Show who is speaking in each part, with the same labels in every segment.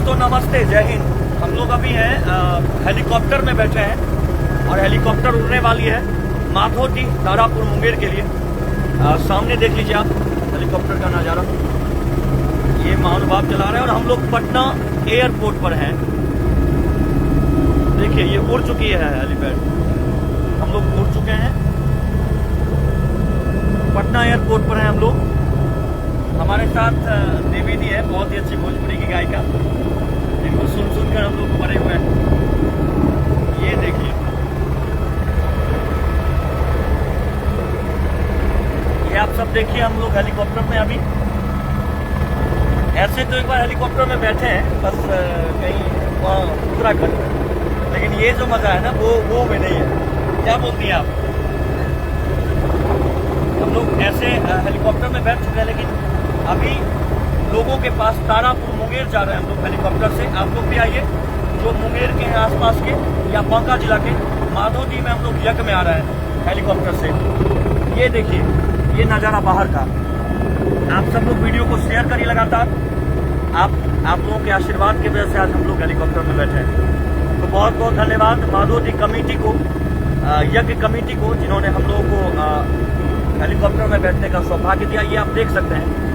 Speaker 1: दोस्तों नमस्ते, जय हिंद। हम लोग अभी हैं हेलीकॉप्टर में बैठे हैं और हेलीकॉप्टर उड़ने वाली है माधोजी तारापुर मुंगेर के लिए। सामने देख लीजिए आप हेलीकॉप्टर का नज़ारा, ये महानुभाव चला रहे हैं और हम लोग पटना एयरपोर्ट पर हैं। देखिए ये उड़ चुकी है हेलीपैड, हम लोग उड़ चुके हैं, पटना एयरपोर्ट पर हैं हम लोग। हमारे साथ देवेदी है, बहुत ही अच्छी भोजपुरी की गायिका, जिनको सुनकर हम लोग बड़े हुए हैं। ये देखिए, ये आप सब देखिए, हम लोग हेलीकॉप्टर में अभी ऐसे तो एक बार हेलीकॉप्टर में बैठे हैं बस कहीं उत्तराखंड में, लेकिन ये जो मजा है ना वो में नहीं है। क्या बोलती हैं आप? हम लोग ऐसे हेलीकॉप्टर में बैठ चुके हैं, लेकिन अभी लोगों के पास तारापुर मुंगेर जा रहे हैं हम लोग हेलीकॉप्टर से। आप लोग भी आइए, जो मुंगेर के हैं आसपास के या बांका जिला के माधोजी में हम लोग यज्ञ में आ रहे हैं हेलीकॉप्टर से। ये देखिए, ये नज़ारा बाहर का। आप सब लोग वीडियो को शेयर करिए लगातार। आप लोगों के आशीर्वाद की वजह से आज हम लोग हेलीकॉप्टर में बैठे हैं। तो बहुत बहुत धन्यवाद माधोजी कमेटी को, यज्ञ कमेटी को, जिन्होंने हम लोगों को हेलीकॉप्टर में बैठने का सौभाग्य दिया। ये आप देख सकते हैं,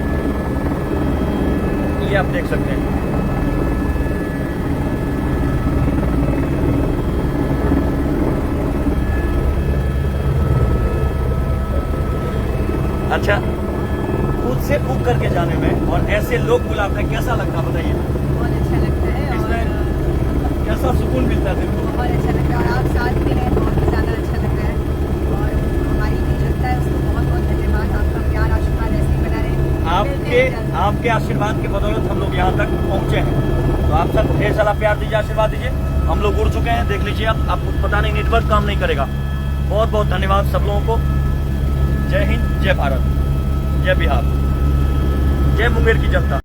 Speaker 1: ये आप देख सकते हैं। अच्छा, खुद से बुक करके जाने में और ऐसे लोग बुलाते हैं, कैसा लगता है बताइए?
Speaker 2: बहुत अच्छा लगता है और
Speaker 1: कैसा सुकून मिलता है?
Speaker 2: बहुत अच्छा लगता है, और आप साथ में हैं, बहुत ही ज़्यादा अच्छा लगता है। और हमारी जो जनता है उसको बहुत बहुत धन्यवाद। आपका प्यार आशीर्वाद ऐसे ही बना रहे।
Speaker 1: आपके आशीर्वाद की बदौलत हम लोग यहाँ तक पहुँचे हैं। तो आप सब ढेर सारा प्यार दीजिए, आशीर्वाद दीजिए। हम लोग उड़ चुके हैं, देख लीजिए आप। आपको पता नहीं, नेटवर्क काम नहीं करेगा। बहुत बहुत धन्यवाद सब लोगों को। जय हिंद, जय भारत, जय बिहार, जय मुंगेर की जनता।